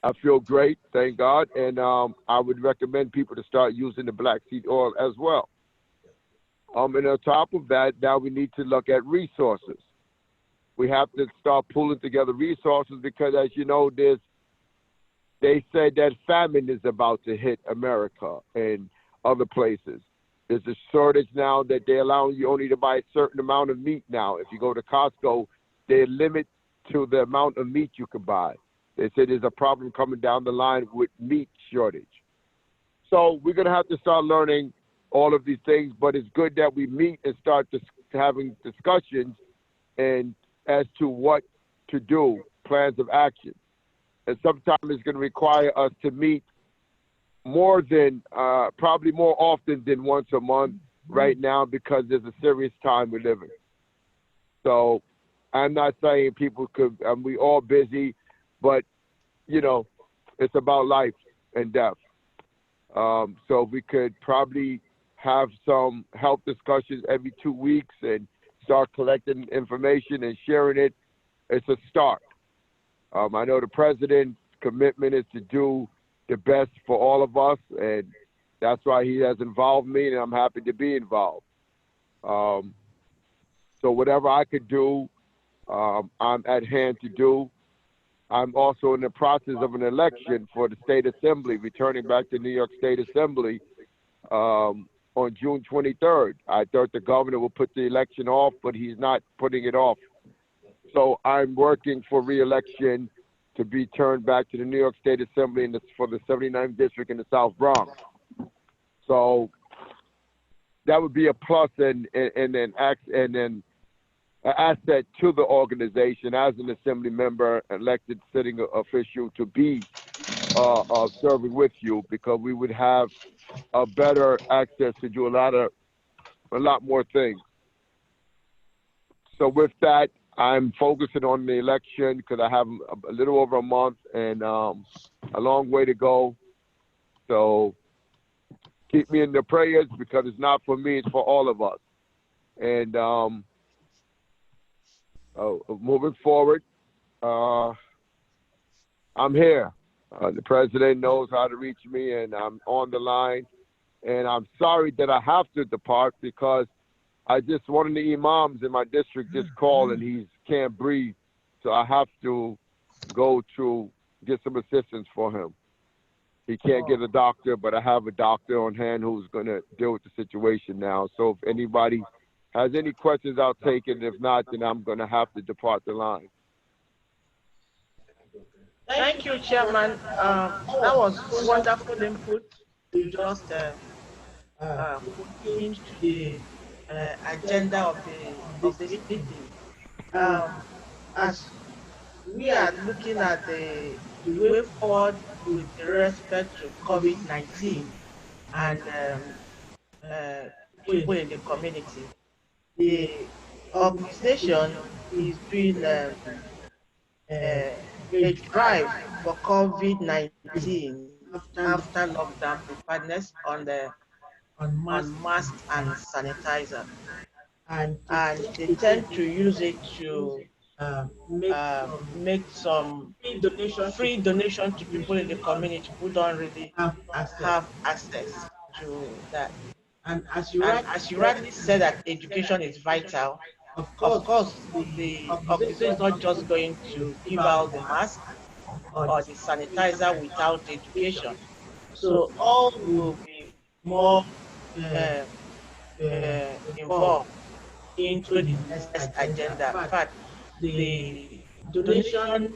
I feel great, thank God, and I would recommend people to start using the black seed oil as well. And on top of that, now we need to look at resources. We have to start pulling together resources because, as you know, they said that famine is about to hit America and other places. There's a shortage now that they allow you only to buy a certain amount of meat now. If you go to Costco, they limit to the amount of meat you can buy. They said there's a problem coming down the line with meat shortage. So we're going to have to start learning all of these things, but it's good that we meet and start having discussions and as to what to do, plans of action. And sometimes it's going to require us to meet more than, probably more often than once a month right now because there's a serious time we're living. So I'm not saying people could, we all busy, but, you know, it's about life and death. So we could probably have some health discussions every 2 weeks and start collecting information and sharing it. It's a start. I know the president's commitment is to do the best for all of us, and that's why he has involved me, and I'm happy to be involved. So whatever I could do, I'm at hand to do. I'm also in the process of an election for the state assembly, returning back to New York State Assembly on June 23rd. I thought the governor would put the election off, but he's not putting it off. So I'm working for re-election to be turned back to the New York State Assembly for the 79th District in the South Bronx. So that would be a plus and then an asset to the organization as an assembly member, elected sitting official to be serving with you, because we would have a better access to do a lot more things. So with that, I'm focusing on the election because I have a little over a month and a long way to go. So keep me in the prayers because it's not for me, it's for all of us. And moving forward, I'm here. The president knows how to reach me, and I'm on the line. And I'm sorry that I have to depart because one of the imams in my district just called and he can't breathe. So I have to go to get some assistance for him. He can't get a doctor, but I have a doctor on hand who's going to deal with the situation now. So if anybody has any questions, I'll take it. If not, then I'm going to have to depart the line. Thank you, Chairman. That was wonderful input. You just put into the agenda of this meeting. As we are looking at the way forward with respect to COVID-19 and people in the community, the organization is doing a drive for COVID-19 after lockdown preparedness on masks and sanitizer, and they tend to use it to make some free donation to people in the community who don't really have access to that. And as you rightly said, that education is vital. Of course, the organization is not just going to give out the mask or the sanitizer without education. So all will be more uh, involved into the next agenda. In fact, the donation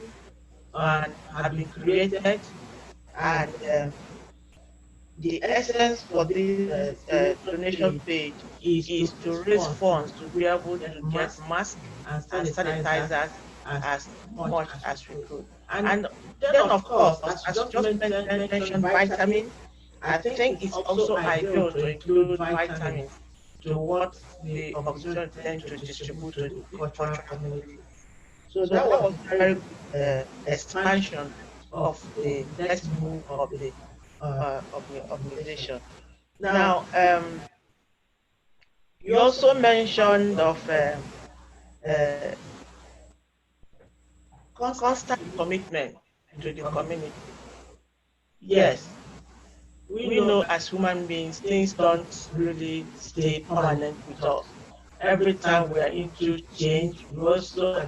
have been created, and the essence for this donation page is to raise funds to be able to get masks and sanitizers as much as we could. And then, of course, as you just mentioned vitamin, I think it's also ideal to include vitamins to what the organization intends to distribute to the cultural community. So that was a very good expansion of the next move of the organization. Now, you also mentioned of uh, constant commitment. to the community. Yes, we know as human beings, things don't really stay permanent with us. Every time we are into change, we also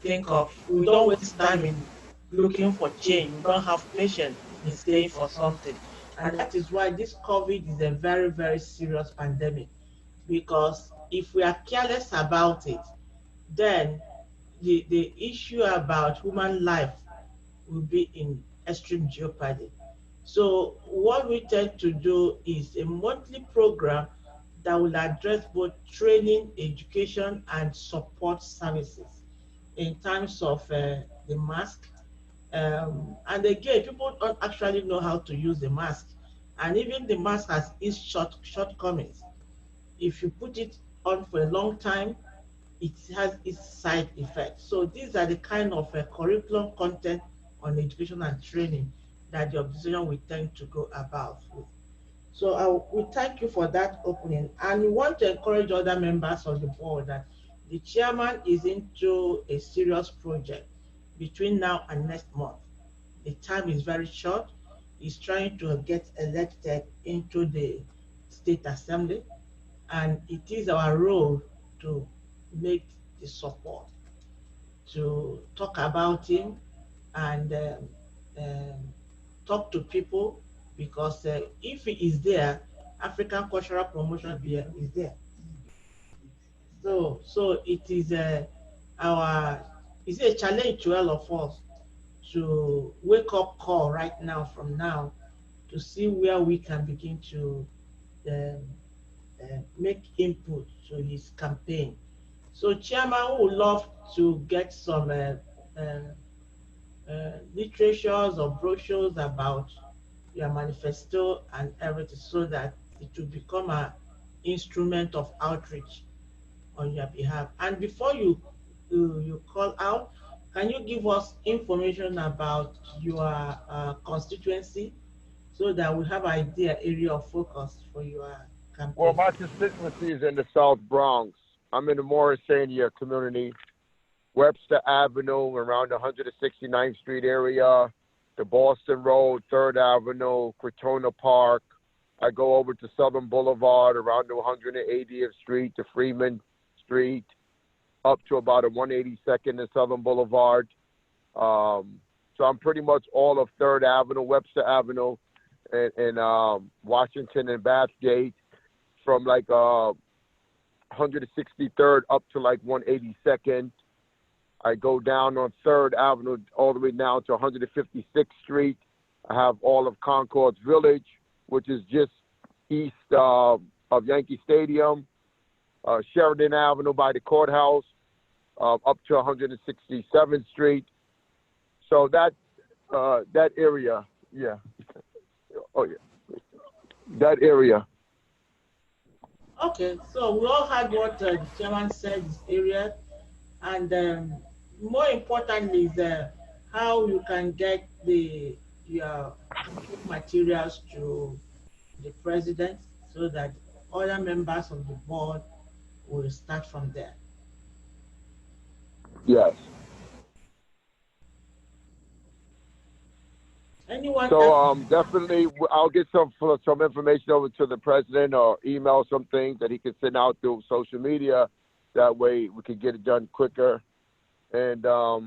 think of, we don't waste time in looking for change. We don't have patience in staying for something. And that is why this COVID is a very, very serious pandemic. Because if we are careless about it, then the issue about human life will be in extreme jeopardy. So what we tend to do is a monthly program that will address both training, education, and support services in terms of the mask. And again, people don't actually know how to use the mask. And even the mask has its shortcomings. If you put it on for a long time, it has its side effects. So these are the kind of curriculum content on education and training that the organization will tend to go about with. So we thank you for that opening, and we want to encourage other members of the board that the chairman is into a serious project between now and next month. The time is very short. He's trying to get elected into the state assembly, and it is our role to make the support, to talk about him and um, talk to people, because if he is there, African cultural promotion is there. So it is our it's a challenge to all of us to wake up call right now from now to see where we can begin to um, make input to his campaign. So chairman would love to get some literatures or brochures about your manifesto and everything, so that it will become an instrument of outreach on your behalf. And before you call out, can you give us information about your constituency, so that we have idea area of focus for your Well, campaign? my constituency is in the South Bronx. I'm in the Morrisania community, Webster Avenue, around the 169th Street area, the Boston Road, 3rd Avenue, Crotona Park. I go over to Southern Boulevard, around the 180th Street to Freeman Street, up to about a 182nd and Southern Boulevard. So I'm pretty much all of 3rd Avenue, Webster Avenue, and Washington and Bathgate, from like 163rd up to like 182nd. I go down on 3rd Avenue all the way down to 156th Street. I have all of Concord's Village, which is just east of Yankee Stadium. Sheridan Avenue by the courthouse, up to 167th Street. So that area, yeah. Oh yeah, that area. Okay, so we all heard what the chairman said, this area, and more importantly is how you can get the your campaign materials to the president, so that other members of the board will start from there. Yes. Anyone So else? definitely, I'll get some information over to the president, or email some things that he can send out through social media. That way, we can get it done quicker, and we're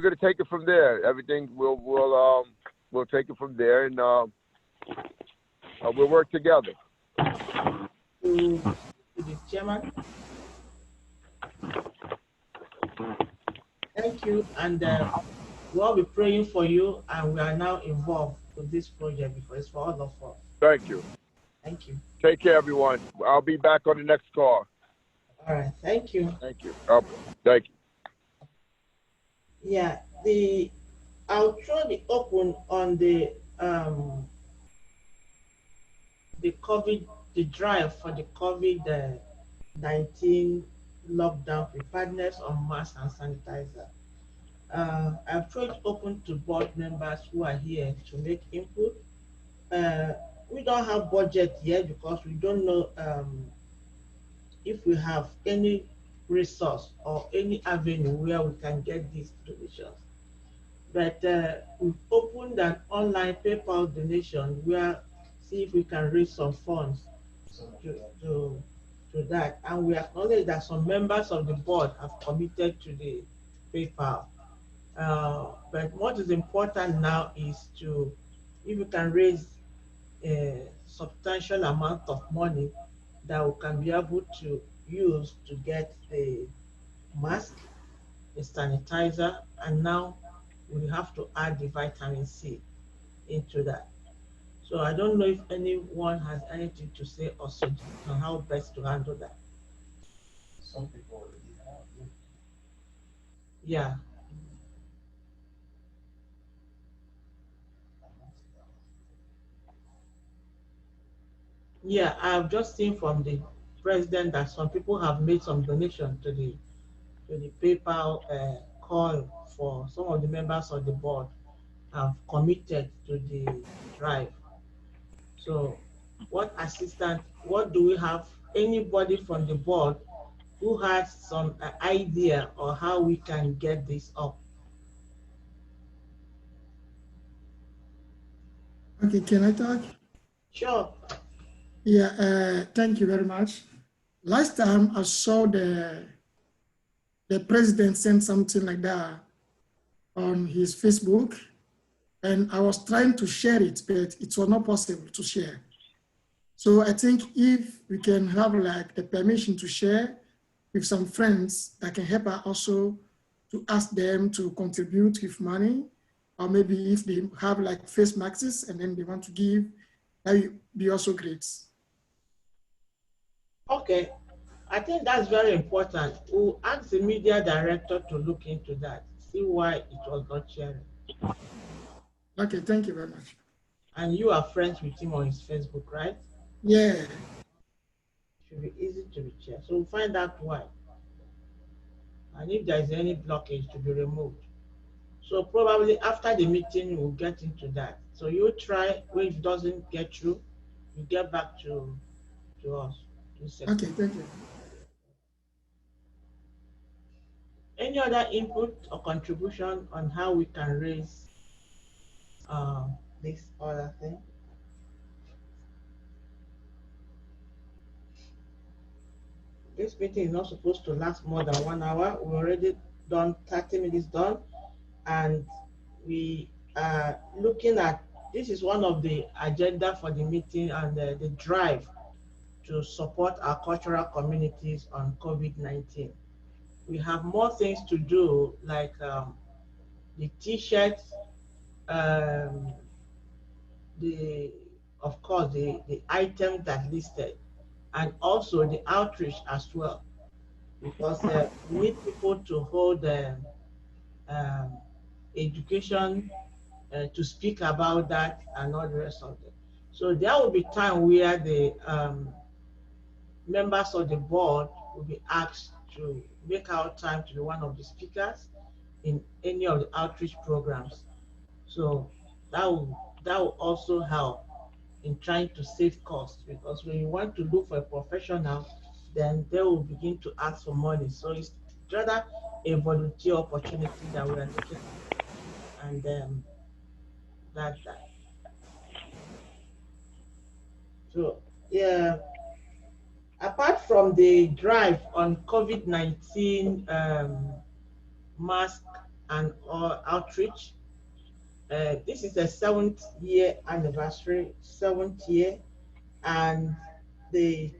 gonna take it from there. Everything we'll take it from there, and we'll work together. To, to the chairman, thank you, and we'll be praying for you, and we are now involved with this project because it's for all of us. Thank you. Thank you. Take care, everyone. I'll be back on the next call. All right, thank you. Thank you. Thank you. Yeah, I'll throw the open on the COVID, the drive for the COVID-19 lockdown preparedness on mask and sanitizer. I've thrown it open to board members who are here to make input. Uh, we don't have budget yet because we don't know if we have any resource or any avenue where we can get these donations. But we've opened an online PayPal donation where see if we can raise some funds to, to, to that. And we acknowledge that some members of the board have committed to the PayPal. But what is important now is to, if we can raise a substantial amount of money that we can be able to use to get the mask, the sanitizer, and now we have to add the vitamin C into that. So I don't know if anyone has anything to say or suggest on how best to handle that. Yeah, yeah. I've just seen from the president that some people have made some donation to the PayPal call for some of the members of the board have committed to the drive. So, what do we have? Anybody from the board who has some idea or how we can get this up? Okay, can I talk? Sure. Yeah, thank you very much. Last time I saw the president send something like that on his Facebook, and I was trying to share it, but it was not possible to share. So I think if we can have like the permission to share with some friends that can help us also to ask them to contribute with money, or maybe if they have like face masks and then they want to give, that would be also great. Okay. I think that's very important. We'll ask the media director to look into that, see why it was not shared. Okay, thank you very much. And you are friends with him on his Facebook, right? Yeah, Should be easy to be shared. So we'll find out why. And if there is any blockage to be removed. So probably after the meeting, we'll get into that. So you try, when it doesn't get through, you get back to us. okay, thank you. Any other input or contribution on how we can raise this other thing? This meeting is not supposed to last more than 1 hour. We're already done 30 minutes done, and we are looking at this is one of the agenda for the meeting and the drive to support our cultural communities on COVID-19. We have more things to do, like the t-shirts, um, the of course the items that listed, and also the outreach as well, because we need people to hold um, education to speak about that and all the rest of it. So there will be time where the members of the board will be asked to make out time to be one of the speakers in any of the outreach programs. So that will also help in trying to save costs, because when you want to look for a professional, then they will begin to ask for money. So it's rather a volunteer opportunity that we are looking at, and that. So yeah, apart from the drive on COVID-19 mask and outreach, this is the seventh year anniversary, seventh year, and the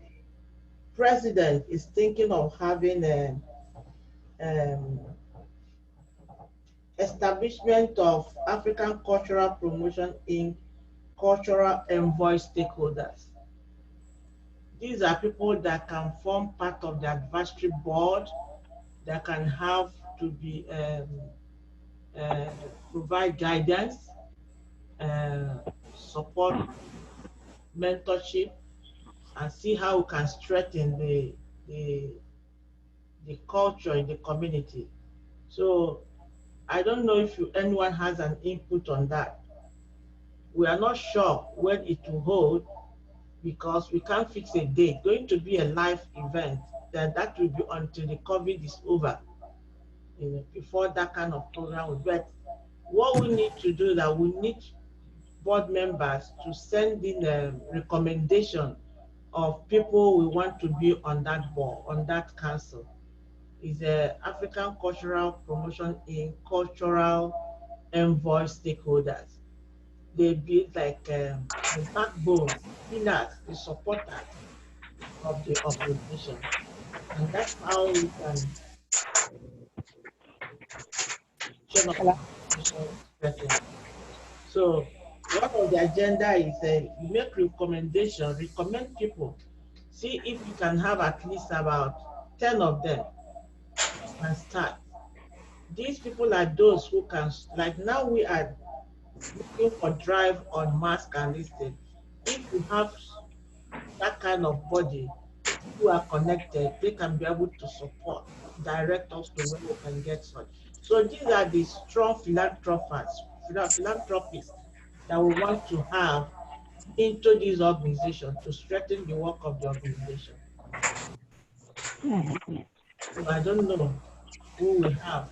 president is thinking of having a um, establishment of African Cultural Promotion in cultural envoy stakeholders. These are people that can form part of the advisory board, that can have to be uh, provide guidance, support, mentorship, and see how we can strengthen the the culture in the community. So I don't know if anyone has an input on that. We are not sure when it will hold, because we can't fix a date. It's going to be a live event. that will be until the COVID is over, before that kind of program will. But what we need to do, that we need board members to send in a recommendation of people we want to be on that board, on that council. Is a African Cultural Promotion in Cultural Envoy Stakeholders. They be like the backbone, pillars, the supporters of the organization, and that's how we can show up organization. So one of the agenda is you make recommendation, recommend people, see if you can have at least about 10 of them and start. These people are those who can, like now we are looking for drive on mask and listing. If you have that kind of body who are connected, they can be able to support, direct us to where we can get such. So these are the strong philanthropists that we want to have into this organization to strengthen the work of the organization. So I don't know who we have.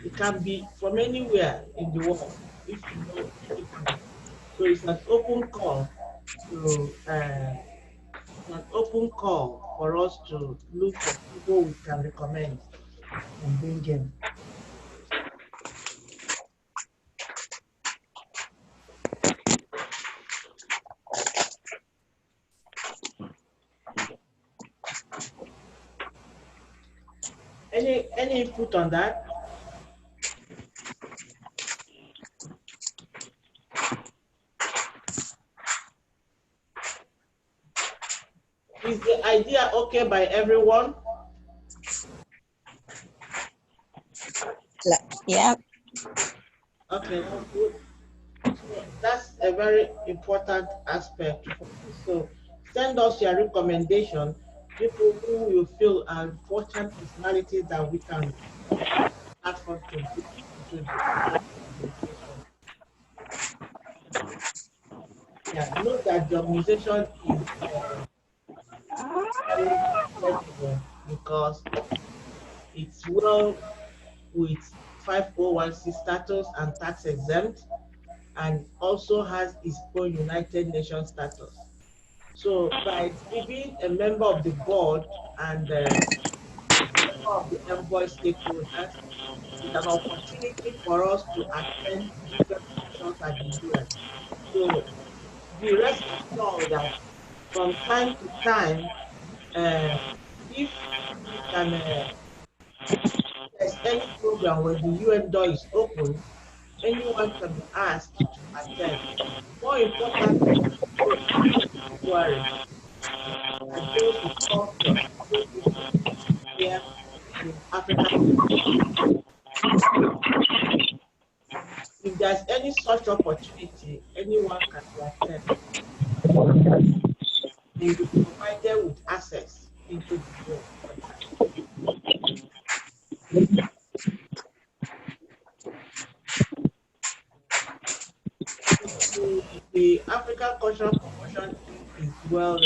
It can be from anywhere in the world if you know people. So it's an open call to an open call for us to look for people we can recommend and bring in. Any input on that? Is the idea okay by everyone? Yeah. Okay, that's good. So that's a very important aspect. So send us your recommendation, people who you feel are important personalities that we can platform to bring into the organization. Yeah, note that the organization is very flexible because it's well with 501c status and tax exempt, and also has its own United Nations status. So by being a member of the board and member of the envoy stakeholders, it's an opportunity for us to attend different functions at the UN. So be rest assured that from time to time, if we can, there's any program where the UN door is open, anyone can be asked to attend. More importantly, those inquiry and those with culture, those with here in Africa. If there's any such opportunity, anyone can attend. They will be provided with access into the room for that. The African Cultural Promotion is well,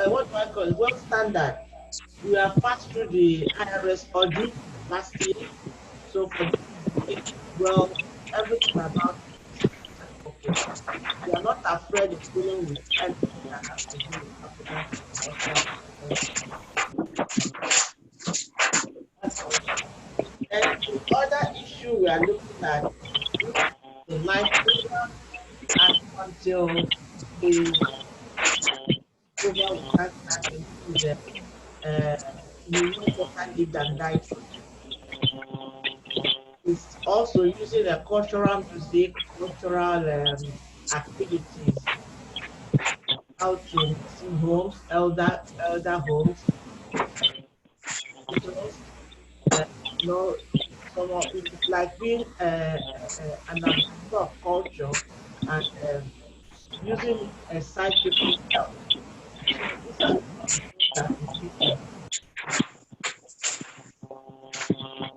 what do I call it? Well standard. We have passed through the IRS audit last year, so for this, well, everything about it is okay. We are not afraid of dealing with anything that has to do with African cultural promotion. And the other issue we are looking at is the life program, and until the program we can start into the you know better live than die. It's also using a cultural music, cultural activities, out to nursing homes, elder homes, you know, it's like being an ambassador of culture and using a side people's health. So these are things that we need to,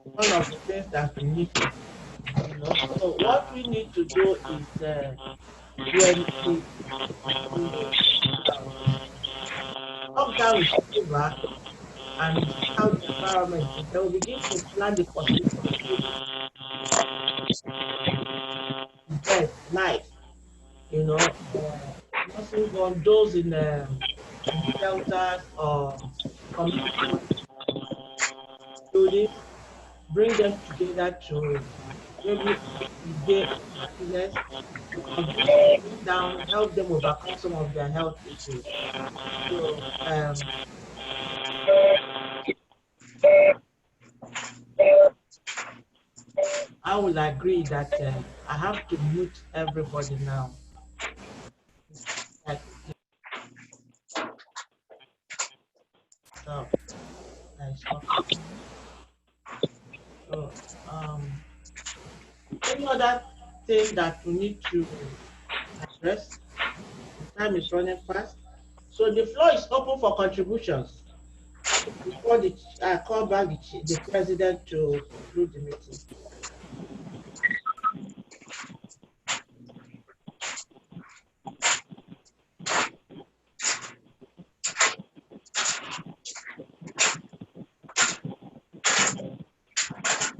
one of the things that we need to, you know. So what we need to do is when lockdown is over and see how the environment is, they will begin to plan the possibility of death, life, nursing home, those in shelters or community buildings, bring them together to maybe alleviate happiness, to convince them, bring down, help them overcome some of their health issues. So I will agree that I have to mute everybody now. So I stop. So any other thing that we need to address? The time is running fast. So the floor is open for contributions before I call back the president to conclude the meeting.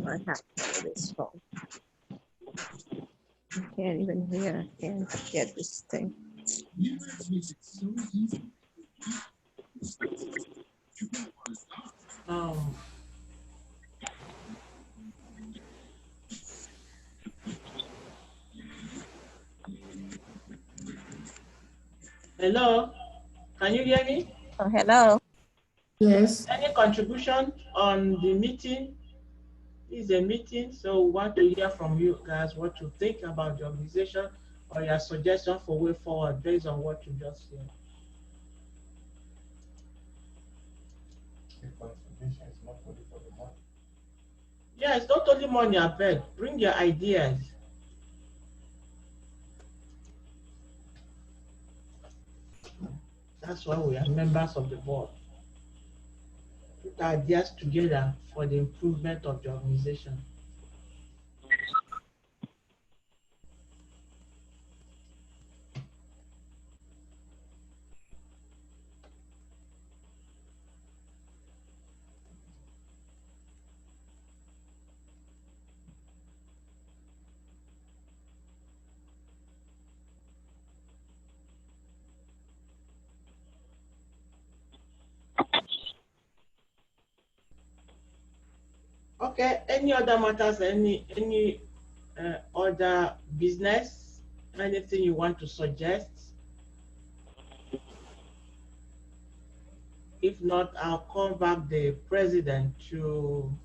I have to hear this phone. I can't even hear. I can't get this thing. Hello, can you hear me? Oh, hello. Yes. Any contribution on the meeting? This is a meeting, so we want to hear from you guys what you think about the organization or your suggestion for way forward based on what you just said. The contribution is not only for the money. Yeah, it's not only money, I beg. Bring your ideas. That's why we are members of the board. Put ideas together for the improvement of the organization. Okay, any other matters, any other business, anything you want to suggest? If not, I'll call back the president to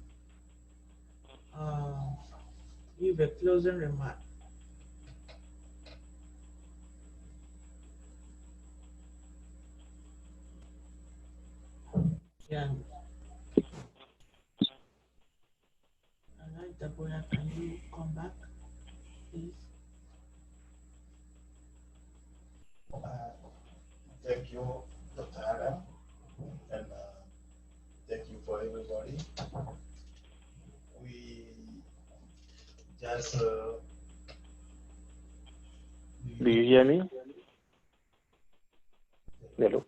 give a closing remark. Yeah. All right, Daboya, can you come back, please? Thank you, Dr. Adam, and thank you for everybody. We just do you hear me? Hello?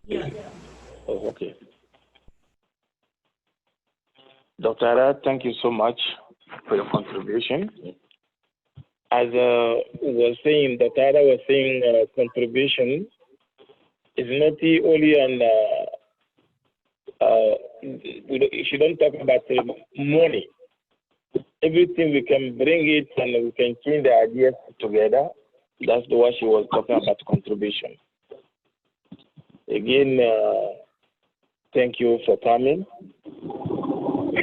Yeah. Oh, okay. Dr. Ara, thank you so much for your contribution. As was saying, Dr. Ara was saying, contribution is not only on. She don't talk about money. Everything we can bring it and we can change the ideas together. That's the what she was talking about, contribution. Again, thank you for coming.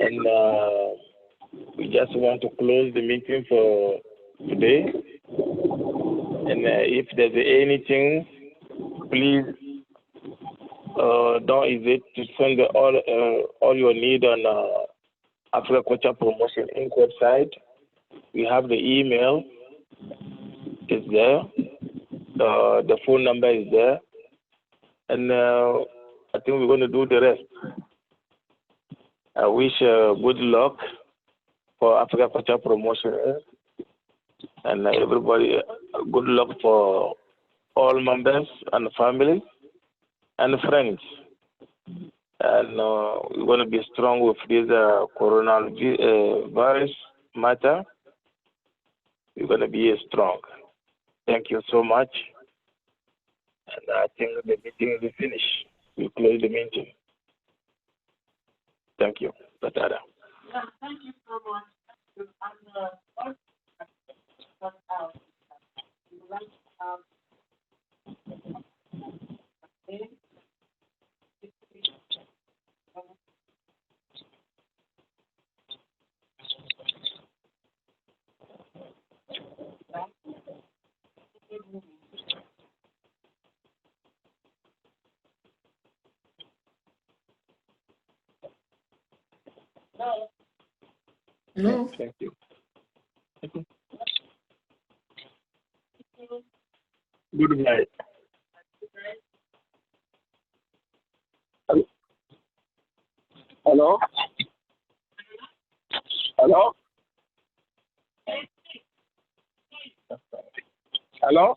And we just want to close the meeting for today. And if there's anything, please don't hesitate to send all your need on Africa Culture Promotion Inc. website. We have the email. It's there. The phone number is there. And I think we're going to do the rest. I wish good luck for Africa Culture Promotion and everybody good luck for all members and family and friends. And we're going to be strong with this coronavirus matter. We're going to be strong. Thank you so much. And I think the meeting is finished. We close the meeting. Thank you. Batada. Yeah, thank you so much. And we would like to have Hello? Thank you. Good night. Hello? Hello? Hello?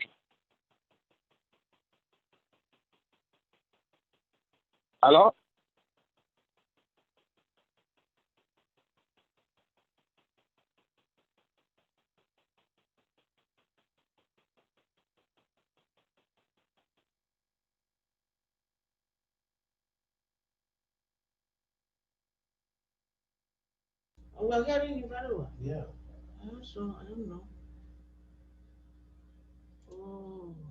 Hello? we're hearing you very well. Yeah. So I don't know. Oh.